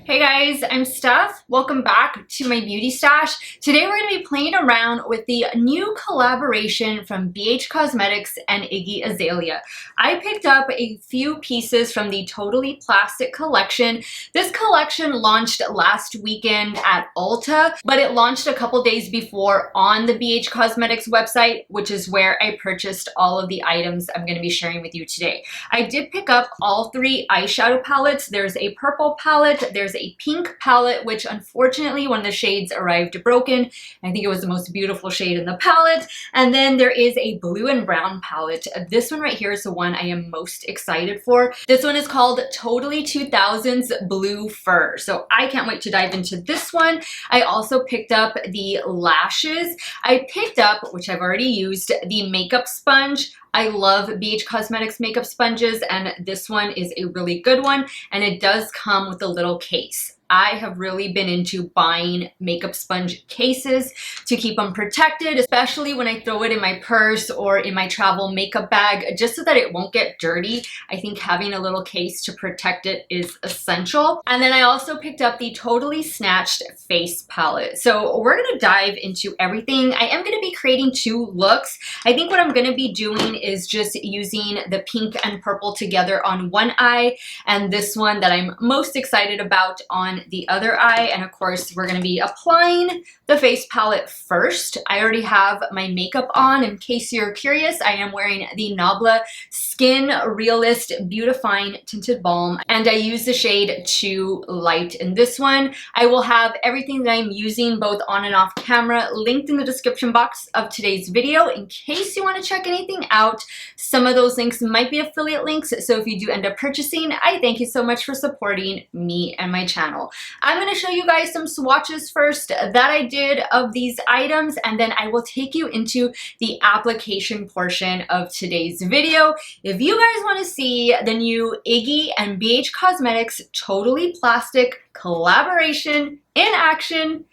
Hey guys, I'm Steff. Welcome back to my beauty stash. Today we're going to be playing around with the new collaboration from BH Cosmetics and Iggy Azalea. I picked up a few pieces from the Totally Plastic collection. This collection launched last weekend at Ulta, but it launched a couple days before on the BH Cosmetics website, which is where I purchased all of the items I'm going to be sharing with you today. I did pick up all three eyeshadow palettes. There's a purple palette, there's a pink palette, which unfortunately one of the shades arrived broken. I think it was the most beautiful shade in the palette. And then there is a blue and brown palette. This one right here is the one I am most excited for. This one is called Totally 2000s Blue Fur. So I can't wait to dive into this one. I also picked up the lashes. I picked up, which I've already used, the makeup sponge. I love BH Cosmetics makeup sponges, and this one is a really good one, and it does come with a little case. I have really been into buying makeup sponge cases to keep them protected, especially when I throw it in my purse or in my travel makeup bag, just so that it won't get dirty. I think having a little case to protect it is essential. And then I also picked up the Totally Snatched face palette. So we're gonna dive into everything. I am gonna be creating two looks. I think what I'm gonna be doing is just using the pink and purple together on one eye, and this one that I'm most excited about on the other eye. And of course, we're going to be applying the face palette first. I already have my makeup on. In case you're curious, I am wearing the Nabla Skin Realist Beautifying Tinted Balm, and I use the shade Too Light in this one. I will have everything that I'm using both on and off camera linked in the description box of today's video in case you want to check anything out. Some of those links might be affiliate links, so if you do end up purchasing, I thank you so much for supporting me and my channel. I'm going to show you guys some swatches first that I did of these items, and then I will take you into the application portion of today's video. If you guys want to see the new Iggy and BH Cosmetics Totally Plastic collaboration in action,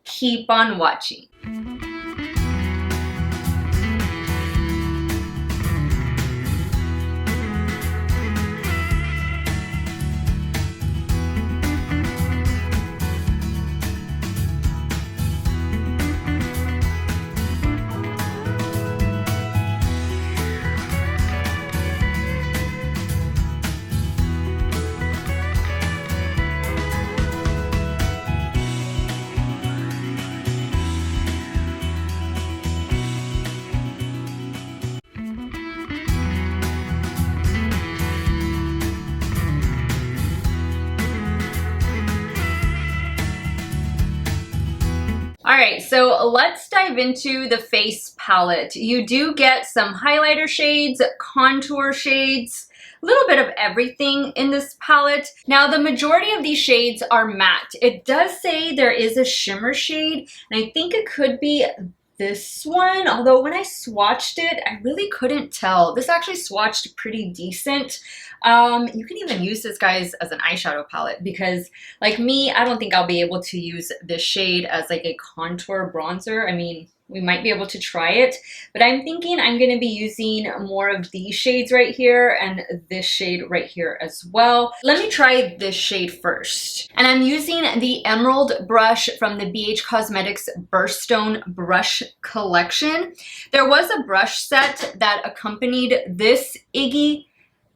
keep on watching. Alright, so let's dive into the face palette. You do get some highlighter shades, contour shades, a little bit of everything in this palette. Now, the majority of these shades are matte. It does say there is a shimmer shade, and I think it could be this one, although when I swatched it, I really couldn't tell. This actually swatched pretty decent. You can even use this, guys, as an eyeshadow palette because, like me, I don't think I'll be able to use this shade as like a contour bronzer. I mean, we might be able to try it, but I'm thinking I'm going to be using more of these shades right here and this shade right here as well. Let me try this shade first. And I'm using the Emerald brush from the BH Cosmetics Birthstone brush collection. There was a brush set that accompanied this Iggy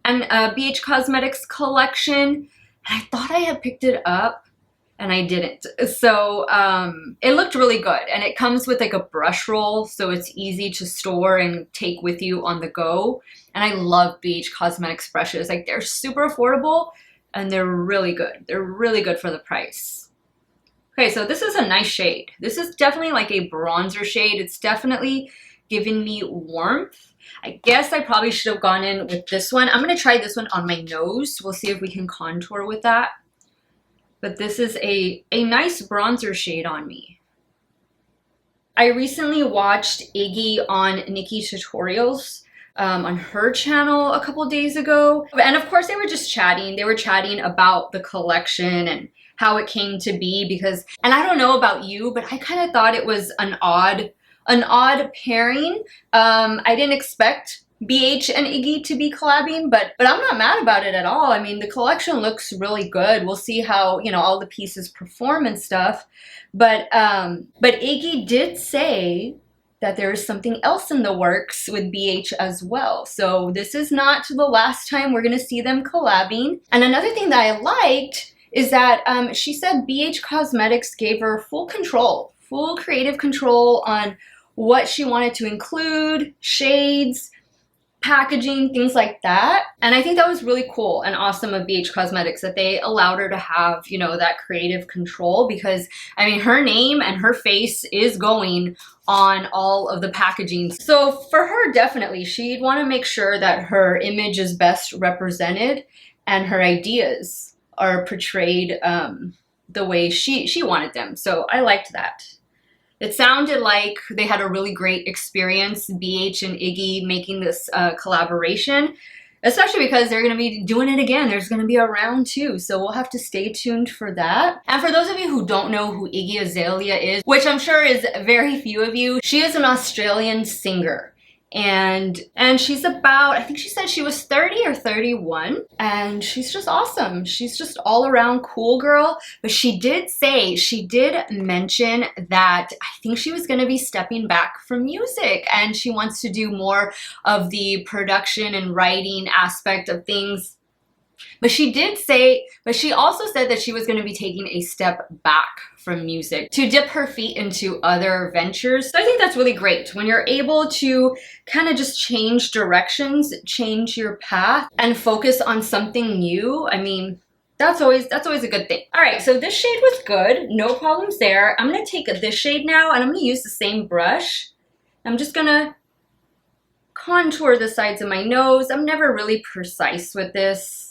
and BH Cosmetics collection, and I thought I had picked it up and I didn't. So it looked really good, and it comes with like a brush roll, so it's easy to store and take with you on the go. And I love BH Cosmetics brushes. Like, they're super affordable and they're really good. They're really good for the price. Okay, so this is a nice shade. This is definitely like a bronzer shade. It's definitely giving me warmth. I guess I probably should have gone in with this one. I'm going to try this one on my nose. We'll see if we can contour with that. But this is a nice bronzer shade on me. I recently watched Iggy on Nikki Tutorials on her channel a couple days ago. And of course, they were just chatting. They were chatting about the collection and how it came to be because, and I don't know about you, but I kind of thought it was an odd pairing. I didn't expect BH and Iggy to be collabing, but I'm not mad about it at all. I mean, the collection looks really good. We'll see how, you know, all the pieces perform and stuff. But Iggy did say that there is something else in the works with BH as well. So this is not the last time we're gonna see them collabing. And another thing that I liked is that she said BH Cosmetics gave her full control, full creative control on what she wanted to include, shades, packaging, things like that. And I think that was really cool and awesome of BH Cosmetics that they allowed her to have, you know, that creative control, because I mean, her name and her face is going on all of the packaging. So for her, definitely, she'd want to make sure that her image is best represented and her ideas are portrayed the way she wanted them. So I liked that. It sounded like they had a really great experience, BH and Iggy, making this collaboration, especially because they're going to be doing it again. There's going to be a round 2, so we'll have to stay tuned for that. And for those of you who don't know who Iggy Azalea is, which I'm sure is very few of you, she is an Australian singer. And she's about, I think she said she was 30 or 31, and she's just awesome. She's just all around cool girl. But she did mention that I think she was going to be stepping back from music, and she wants to do more of the production and writing aspect of things. But she also said that she was going to be taking a step back from music to dip her feet into other ventures. So I think that's really great when you're able to kind of just change directions, change your path, and focus on something new. I mean, that's always a good thing. All right, so this shade was good, no problems there. I'm going to take this shade now, and I'm going to use the same brush. I'm just going to contour the sides of my nose. I'm never really precise with this.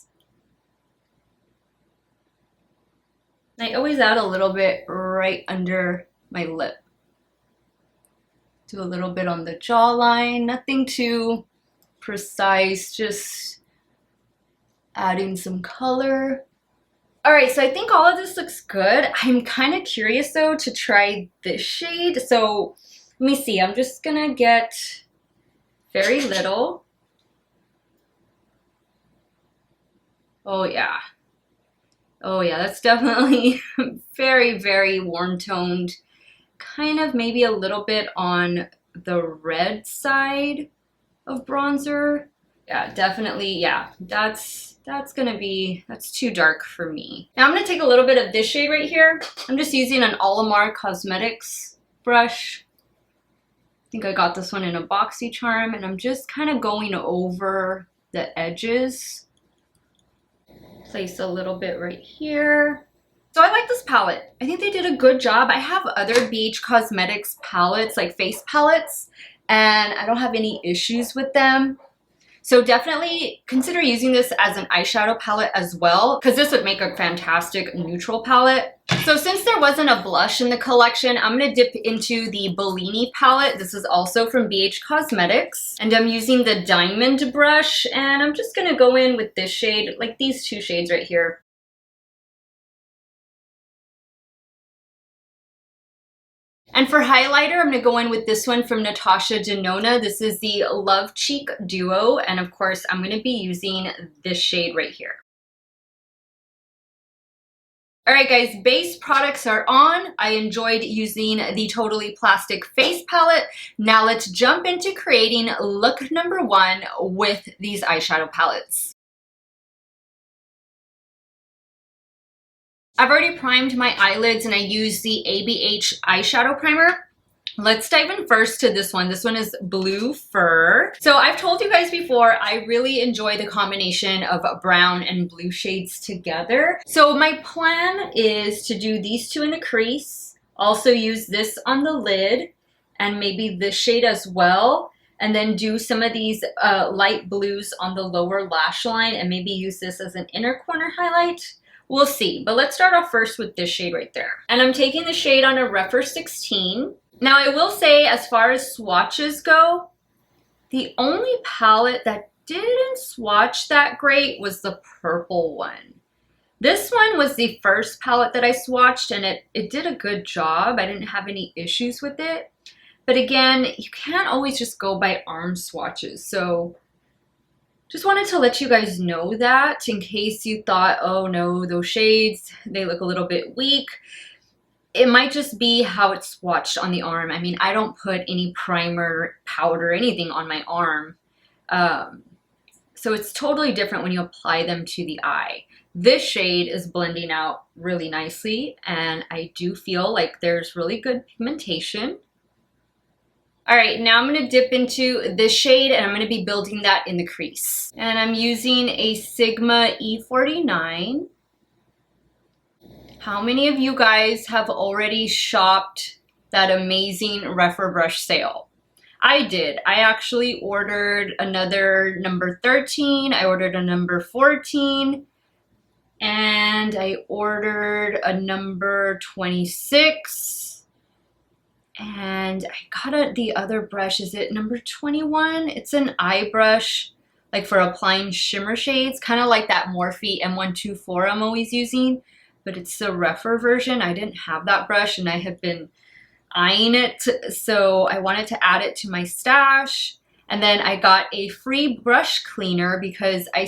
I always add a little bit right under my lip. Do a little bit on the jawline, nothing too precise, just adding some color. All right, so I think all of this looks good. I'm kind of curious though to try this shade. So let me see, I'm just gonna get very little. Oh yeah. Oh yeah, that's definitely very, very warm toned. Kind of maybe a little bit on the red side of bronzer. Yeah, definitely, yeah, that's too dark for me. Now I'm gonna take a little bit of this shade right here. I'm just using an Alamar Cosmetics brush. I think I got this one in a BoxyCharm, and I'm just kind of going over the edges. Place a little bit right here. So I like this palette. I think they did a good job. I have other BH Cosmetics palettes, like face palettes, and I don't have any issues with them. So definitely consider using this as an eyeshadow palette as well, because this would make a fantastic neutral palette. So since there wasn't a blush in the collection, I'm going to dip into the Bellini palette. This is also from BH Cosmetics. And I'm using the diamond brush, and I'm just going to go in with this shade, like these two shades right here. And for highlighter, I'm going to go in with this one from Natasha Denona. This is the Love Cheek Duo. And of course, I'm going to be using this shade right here. All right, guys, base products are on. I enjoyed using the Totally Plastic Face Palette. Now let's jump into creating look number 1 with these eyeshadow palettes. I've already primed my eyelids and I used the ABH eyeshadow primer. Let's dive in first to this one. This one is Blue Fur. So I've told you guys before, I really enjoy the combination of brown and blue shades together. So my plan is to do these two in the crease, also use this on the lid, and maybe this shade as well, and then do some of these light blues on the lower lash line, and maybe use this as an inner corner highlight. We'll see, but let's start off first with this shade right there. And I'm taking the shade on a rephr 16. Now I will say, as far as swatches go, the only palette that didn't swatch that great was the purple one. This one was the first palette that I swatched, and it did a good job. I didn't have any issues with it. But again, you can't always just go by arm swatches. So Just wanted to let you guys know that in case you thought, oh no, those shades, they look a little bit weak. It might just be how it's swatched on the arm. I mean, I don't put any primer, powder, anything on my arm. So it's totally different when you apply them to the eye. This shade is blending out really nicely, and I do feel like there's really good pigmentation. All right, now I'm gonna dip into this shade and I'm gonna be building that in the crease. And I'm using a Sigma E49. How many of you guys have already shopped that amazing rephr brush sale? I did. I actually ordered another number 13, I ordered a number 14, and I ordered a number 26. And I got the other brush, is it number 21? It's an eye brush, like for applying shimmer shades, kind of like that Morphe M124 I'm always using, but it's the rephr version. I didn't have that brush and I have been eyeing it, so I wanted to add it to my stash. And then I got a free brush cleaner because I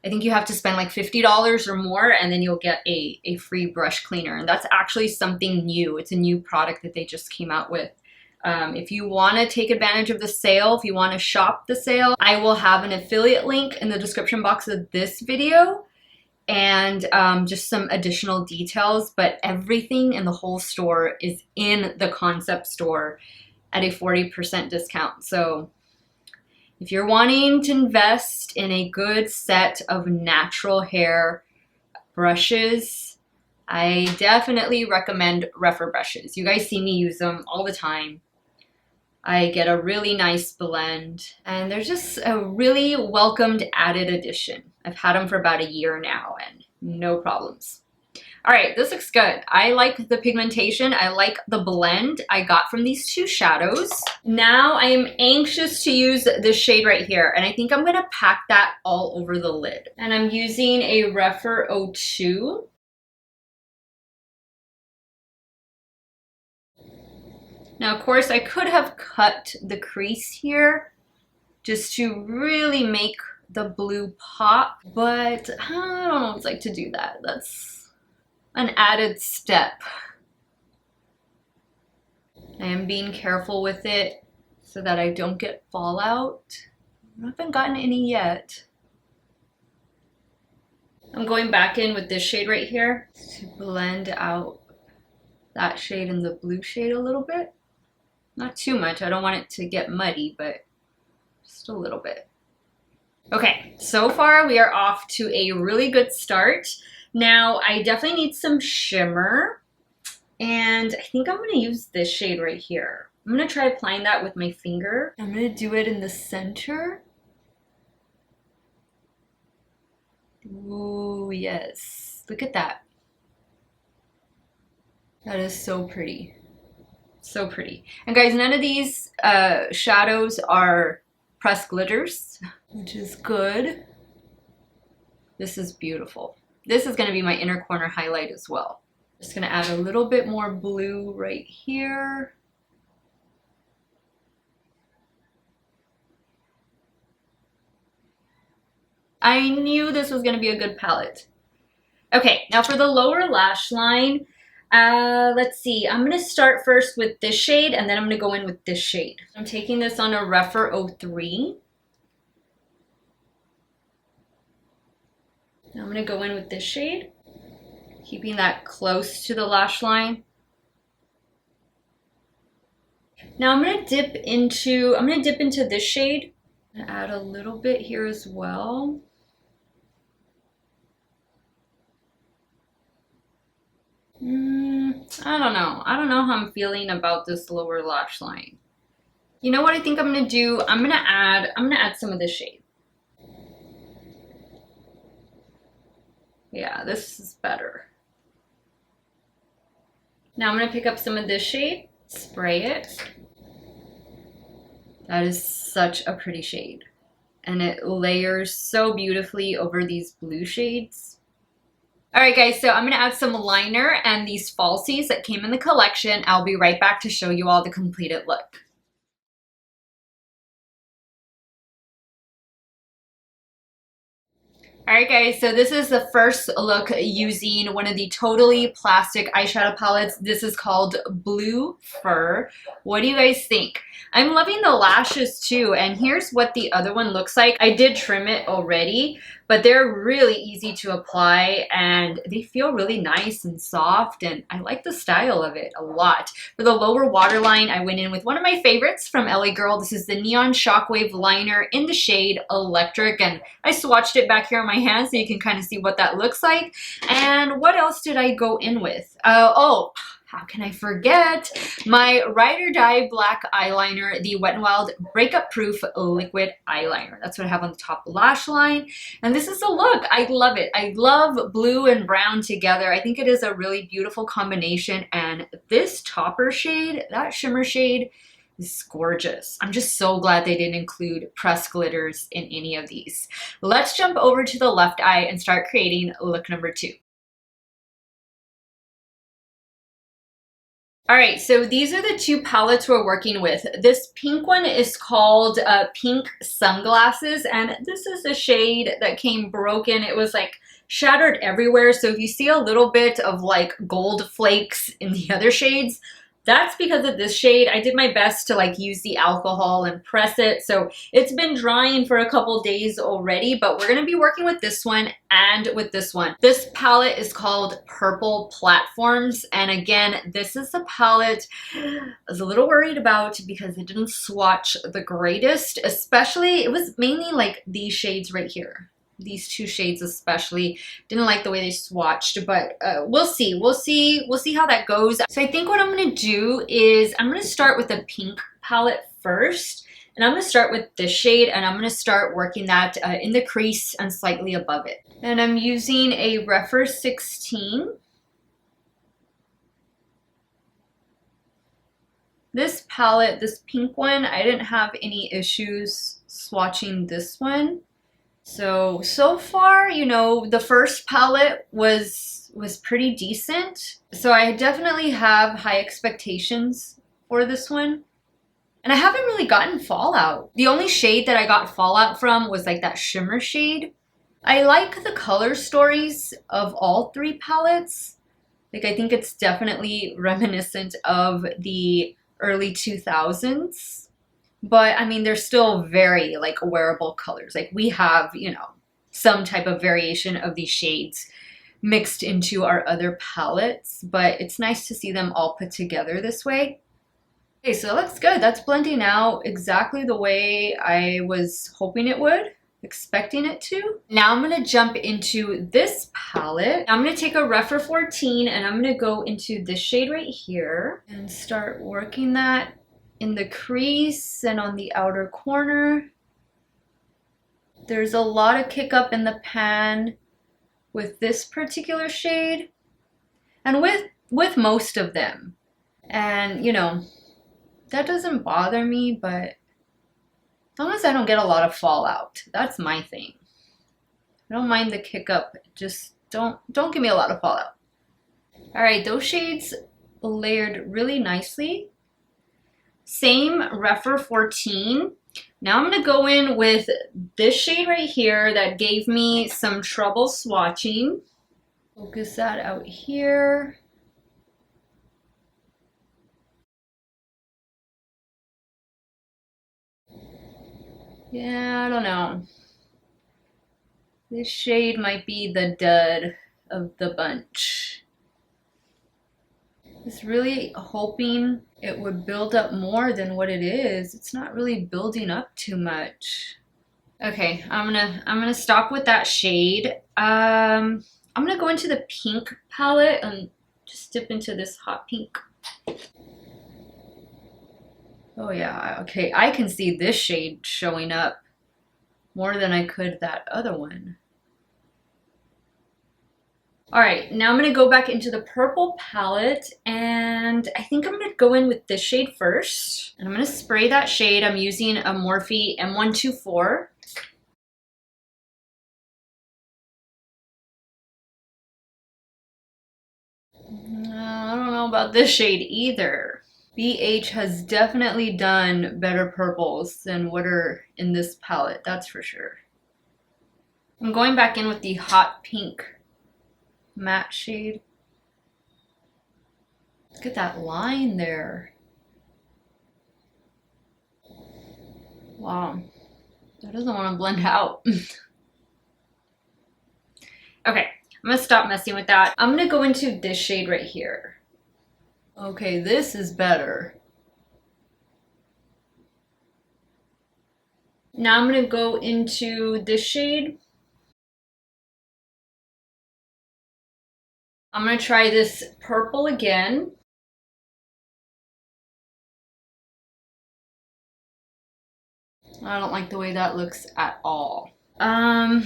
think you have to spend like $50 or more and then you'll get a free brush cleaner. And that's actually something new. It's a new product that they just came out with. If you want to take advantage of the sale, if you want to shop the sale, I will have an affiliate link in the description box of this video and just some additional details. But everything in the whole store is in the concept store at a 40% discount. So if you're wanting to invest in a good set of natural hair brushes, I definitely recommend rephr brushes. You guys see me use them all the time. I get a really nice blend and they're just a really welcomed added addition. I've had them for about a year now and no problems. All right, this looks good. I like the pigmentation. I like the blend I got from these two shadows. Now I am anxious to use this shade right here, and I think I'm gonna pack that all over the lid. And I'm using a rephr 02. Now, of course, I could have cut the crease here just to really make the blue pop, but I don't always like to do that. That's an added step. I am being careful with it so that I don't get fallout. I haven't gotten any yet. I'm going back in with this shade right here to blend out that shade and the blue shade a little bit. Not too much, I don't want it to get muddy, but just a little bit. Okay, so far we are off to a really good start. Now, I definitely need some shimmer, and I think I'm going to use this shade right here. I'm going to try applying that with my finger. I'm going to do it in the center. Ooh, yes. Look at that. That is so pretty. So pretty. And guys, none of these shadows are pressed glitters, which is good. This is beautiful. This is going to be my inner corner highlight as well. Just going to add a little bit more blue right here. I knew this was going to be a good palette. Okay, now for the lower lash line, let's see. I'm going to start first with this shade and then I'm going to go in with this shade. I'm taking this on a rephr 03. Now I'm going to go in with this shade, keeping that close to the lash line. Now I'm going to dip into this shade and add a little bit here as well. I don't know. I don't know how I'm feeling about this lower lash line. You know what I think I'm going to do? I'm going to add some of this shade. Yeah, this is better. Now I'm going to pick up some of this shade, spray it. That is such a pretty shade. And it layers so beautifully over these blue shades. Alright guys, so I'm going to add some liner and these falsies that came in the collection. I'll be right back to show you all the completed look. Alright guys, so this is the first look using one of the totally plastic eyeshadow palettes. This is called Blue Fur. What do you guys think? I'm loving the lashes too, and here's what the other one looks like. I did trim it already, but they're really easy to apply and they feel really nice and soft, and I like the style of it a lot. For the lower waterline, I went in with one of my favorites from LA Girl. This is the Neon Shockwave Liner in the shade Electric, and I swatched it back here on my hand so you can kind of see what that looks like. And what else did I go in with? Oh, how can I forget? My Ride or Die black eyeliner, the Wet n Wild Breakup Proof Liquid Eyeliner. That's what I have on the top lash line. And this is the look. I love it. I love blue and brown together. I think it is a really beautiful combination. And this topper shade, that shimmer shade, is gorgeous. I'm just so glad they didn't include pressed glitters in any of these. Let's jump over to the left eye and start creating look number 2. Alright, so these are the two palettes we're working with. This pink one is called Pink Sunglasses, and this is the shade that came broken. It was like shattered everywhere, so if you see a little bit of like gold flakes in the other shades, that's because of this shade. I did my best to like use the alcohol and press it, so it's been drying for a couple days already, but we're gonna be working with this one and with this one. This palette is called Purple Platforms, and again, this is the palette I was a little worried about because it didn't swatch the greatest, especially, it was mainly like these shades right here. These two shades especially. Didn't like the way they swatched, but we'll see. We'll see how that goes. So I think what I'm gonna do is I'm gonna start with the pink palette first, and I'm gonna start with this shade, and I'm gonna start working that in the crease and slightly above it. And I'm using a rephr 16. This palette, this pink one, I didn't have any issues swatching this one. So far, you know, the first palette was pretty decent. So I definitely have high expectations for this one. And I haven't really gotten fallout. The only shade that I got fallout from was like that shimmer shade. I like the color stories of all three palettes. Like, I think it's definitely reminiscent of the early 2000s. But I mean, they're still very like wearable colors. Like, we have, you know, some type of variation of these shades mixed into our other palettes, but it's nice to see them all put together this way. Okay, so that looks good. That's blending out exactly the way I was hoping it would, expecting it to. Now I'm gonna jump into this palette. I'm gonna take a rephr 14 and I'm gonna go into this shade right here and start working that in the crease and on the outer corner. There's a lot of kick up in the pan with this particular shade and with most of them. And you know, that doesn't bother me, but as long as I don't get a lot of fallout, that's my thing. I don't mind the kick up, just don't give me a lot of fallout. All right, those shades layered really nicely. Same rephr 14. Now I'm gonna go in with this shade right here that gave me some trouble swatching. Focus that out here. Yeah, I don't know. This shade might be the dud of the bunch. I was really hoping it would build up more than what it is. It's not really building up too much. Okay, I'm gonna stop with that shade. I'm gonna go into the pink palette and just dip into this hot pink. Oh yeah, okay, I can see this shade showing up more than I could that other one. All right, now I'm gonna go back into the purple palette, and I think I'm gonna go in with this shade first. And I'm gonna spray that shade. I'm using a Morphe M124. I don't know about this shade either. BH has definitely done better purples than what are in this palette, that's for sure. I'm going back in with the hot pink matte shade. Look at that line there. Wow, that doesn't want to blend out. Okay, I'm gonna stop messing with that. I'm gonna go into this shade right here. Okay, this is better. Now I'm gonna go into this shade. I'm gonna try this purple again. I don't like the way that looks at all. I'm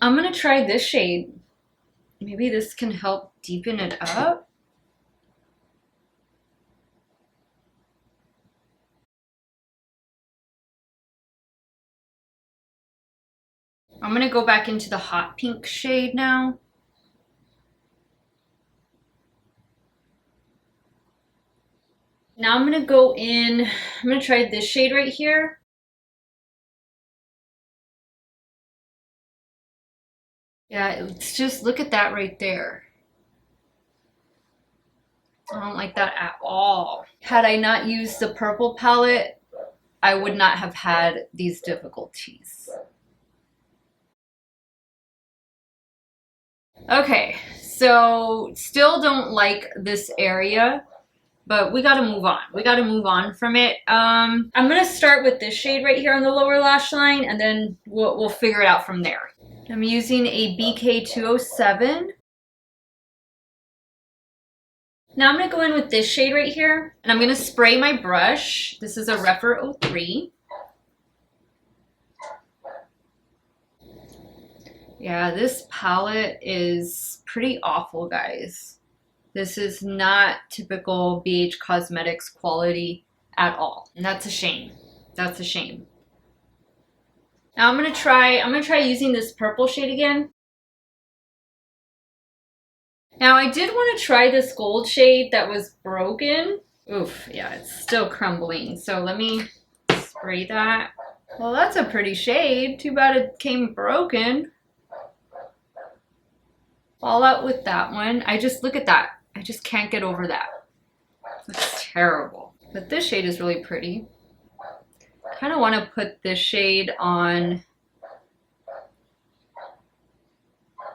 gonna try this shade. Maybe this can help deepen it up. I'm gonna go back into the hot pink shade now. Now I'm gonna go in, I'm gonna try this shade right here. Yeah, it's just, look at that right there. I don't like that at all. Had I not used the purple palette, I would not have had these difficulties. Okay, so still don't like this area, but we gotta move on. We gotta move on from it. I'm gonna start with this shade right here on the lower lash line, and then we'll figure it out from there. I'm using a BK207. Now I'm gonna go in with this shade right here, and I'm gonna spray my brush. This is a rephr 03. Yeah, this palette is pretty awful, guys. This is not typical BH Cosmetics quality at all. And that's a shame. That's a shame. Now I'm gonna try using this purple shade again. Now I did want to try this gold shade that was broken. Oof, yeah, it's still crumbling. So let me spray that. Well, that's a pretty shade. Too bad it came broken. Fallout with that one. Look at that. I just can't get over that. That's terrible. But this shade is really pretty. I kind of want to put this shade on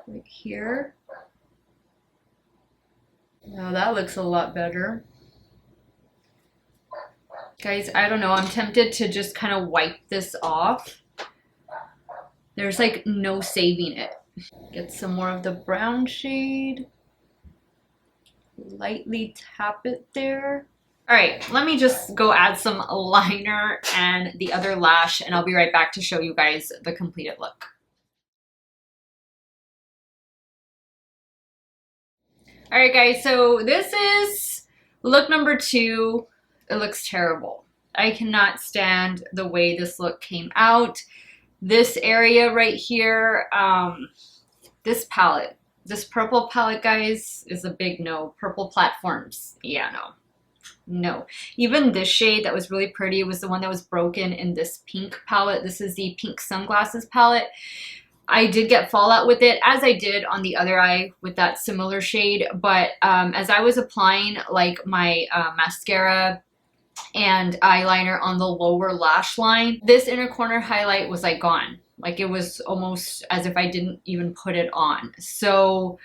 right here. Now that looks a lot better. Guys, I don't know. I'm tempted to just kind of wipe this off. There's like no saving it. Get some more of the brown shade. Lightly tap it there. All right, let me just go add some liner and the other lash, and I'll be right back to show you guys the completed look. All right, guys, so this is look number 2. It looks terrible. I cannot stand the way this look came out. This area right here, this palette, this purple palette, guys, is a big no. Purple platforms, yeah, no. Even this shade that was really pretty was the one that was broken in this pink palette. This is the pink sunglasses palette. I did get fallout with it, as I did on the other eye with that similar shade, but as I was applying like my mascara and eyeliner on the lower lash line, this inner corner highlight was like gone. Like it was almost as if I didn't even put it on. So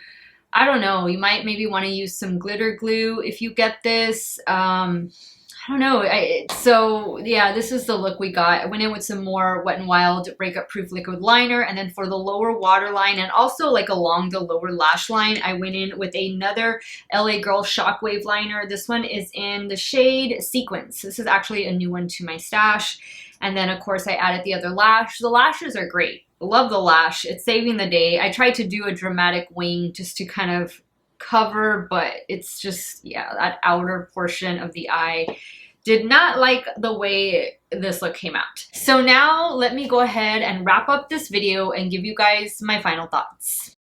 I don't know, you might maybe want to use some glitter glue if you get this. I don't know. So yeah, this is the look we got. I went in with some more Wet n Wild Breakup Proof liquid liner, and then for the lower waterline and also like along the lower lash line, I went in with another LA Girl Shockwave liner. This one is in the shade Sequence. This is actually a new one to my stash. And then of course I added the other lash. The lashes are great. Love the lash. It's saving the day. I tried to do a dramatic wing just to kind of cover, but it's just, yeah, that outer portion of the eye. Did not like the way this look came out. So now let me go ahead and wrap up this video and give you guys my final thoughts.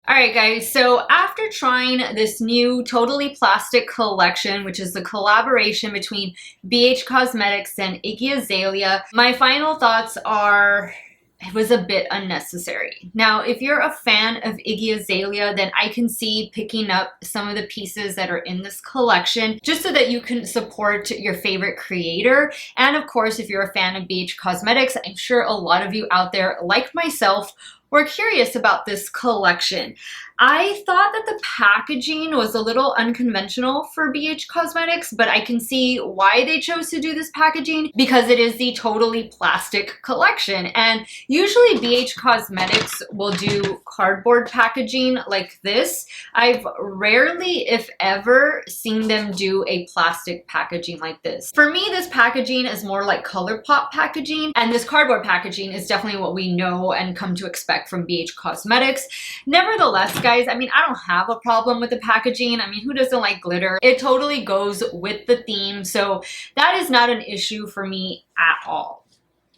Alright guys, so after trying this new Totally Plastic collection, which is the collaboration between BH Cosmetics and Iggy Azalea, my final thoughts are it was a bit unnecessary. Now, if you're a fan of Iggy Azalea, then I can see picking up some of the pieces that are in this collection just so that you can support your favorite creator. And of course, if you're a fan of BH Cosmetics, I'm sure a lot of you out there, like myself, were curious about this collection. I thought that the packaging was a little unconventional for BH Cosmetics, but I can see why they chose to do this packaging because it is the Totally Plastic collection. And usually BH Cosmetics will do cardboard packaging like this. I've rarely, if ever, seen them do a plastic packaging like this. For me, this packaging is more like ColourPop packaging, and this cardboard packaging is definitely what we know and come to expect from BH Cosmetics. Nevertheless, guys, I mean, I don't have a problem with the packaging. I mean, who doesn't like glitter? It totally goes with the theme, so that is not an issue for me at all.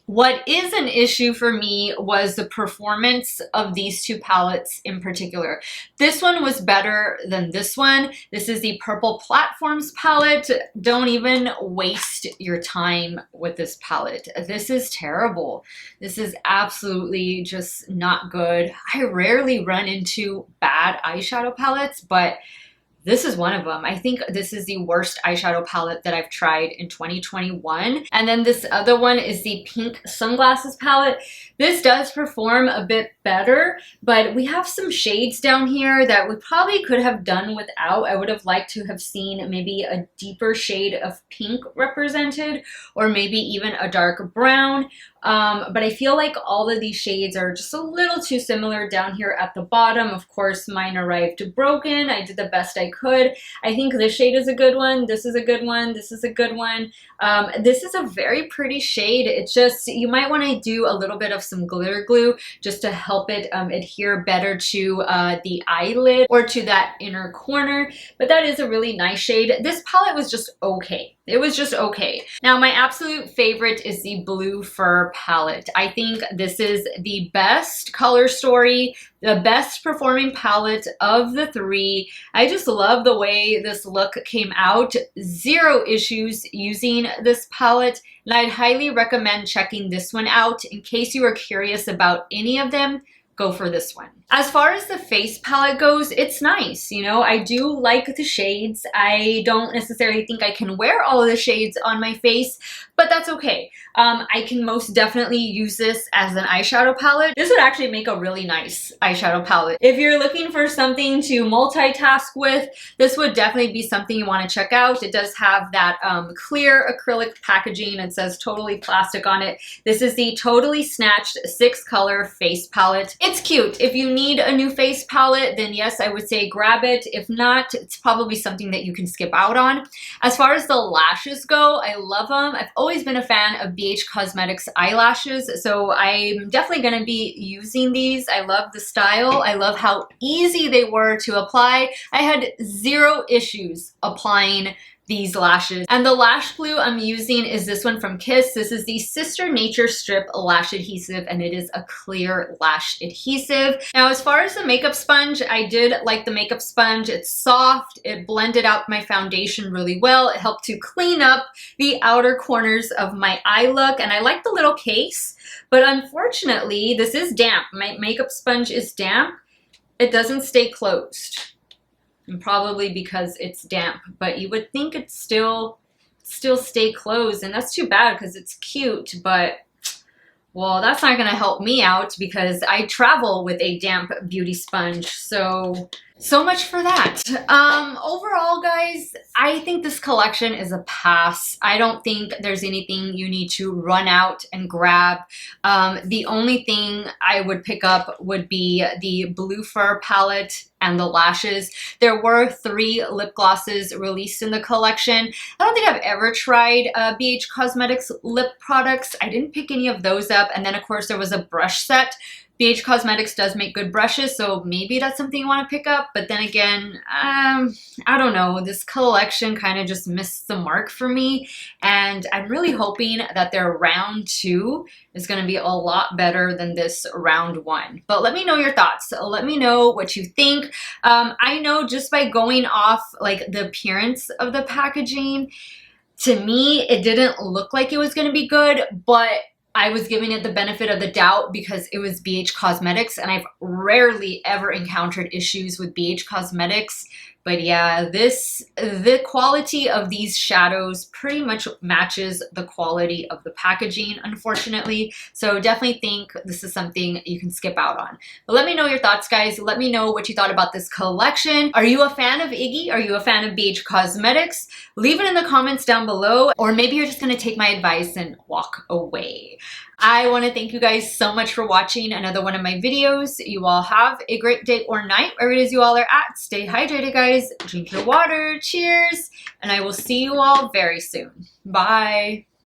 What is an issue for me was the performance of these two palettes in particular. This one was better than this one. This is the Purple Platforms palette. Don't even waste your time with this palette. This is terrible. This is absolutely just not good. I rarely run into bad eyeshadow palettes, but this is one of them. I think this is the worst eyeshadow palette that I've tried in 2021. And then this other one is the Pink Sunglasses palette. This does perform a bit better, but we have some shades down here that we probably could have done without. I would have liked to have seen maybe a deeper shade of pink represented, or maybe even a dark brown. But I feel like all of these shades are just a little too similar down here at the bottom. Of course, mine arrived broken. I did the best I could. I think this shade is a good one. This is a good one. This is a good one. This is a very pretty shade. It's just, you might want to do a little bit of some glitter glue just to help it adhere better to the eyelid or to that inner corner. But that is a really nice shade. This palette was just okay. It was just okay. Now, my absolute favorite is the Blue Fur palette. I think this is the best color story, the best performing palette of the three. I just love the way this look came out. Zero issues using this palette, and I'd highly recommend checking this one out in case you are curious about any of them. Go for this one. As far as the face palette goes, it's nice. You know, I do like the shades. I don't necessarily think I can wear all of the shades on my face, but that's okay. I can most definitely use this as an eyeshadow palette. This would actually make a really nice eyeshadow palette. If you're looking for something to multitask with, this would definitely be something you want to check out. It does have that clear acrylic packaging. It says Totally Plastic on it. This is the Totally Snatched 6-color face palette. It's cute. If you need a new face palette, then yes, I would say grab it. If not, it's probably something that you can skip out on. As far as the lashes go, I love them. I've always been a fan of BH Cosmetics eyelashes, so I'm definitely going to be using these. I love the style. I love how easy they were to apply. I had zero issues applying these lashes. And the lash glue I'm using is this one from Kiss. This is the Sister Nature Strip Lash Adhesive, and it is a clear lash adhesive. Now, as far as the makeup sponge, I did like the makeup sponge. It's soft. It blended out my foundation really well. It helped to clean up the outer corners of my eye look, and I like the little case, but unfortunately, this is damp. My makeup sponge is damp. It doesn't stay closed. And probably because it's damp, but you would think it'd still stay closed, and that's too bad because it's cute, but well, that's not gonna help me out because I travel with a damp beauty sponge, so much for that. Overall, guys, I think this collection is a pass. I don't think there's anything you need to run out and grab. The only thing I would pick up would be the Blue Fur palette and the lashes. There were 3 lip glosses released in the collection. I don't think I've ever tried BH Cosmetics lip products. I didn't pick any of those up. And then, of course, there was a brush set. BH Cosmetics does make good brushes, so maybe that's something you want to pick up. But then again, I don't know. This collection kind of just missed the mark for me. And I'm really hoping that their round 2 is going to be a lot better than this round 1. But let me know your thoughts. Let me know what you think. I know just by going off like the appearance of the packaging, to me, it didn't look like it was going to be good, but I was giving it the benefit of the doubt because it was BH Cosmetics, and I've rarely ever encountered issues with BH Cosmetics. But yeah, the quality of these shadows pretty much matches the quality of the packaging, unfortunately. So definitely think this is something you can skip out on. But let me know your thoughts, guys. Let me know what you thought about this collection. Are you a fan of Iggy? Are you a fan of BH Cosmetics? Leave it in the comments down below, or maybe you're just gonna take my advice and walk away. I want to thank you guys so much for watching another one of my videos. You all have a great day or night, wherever it is you all are at. Stay hydrated, guys. Drink your water. Cheers. And I will see you all very soon. Bye.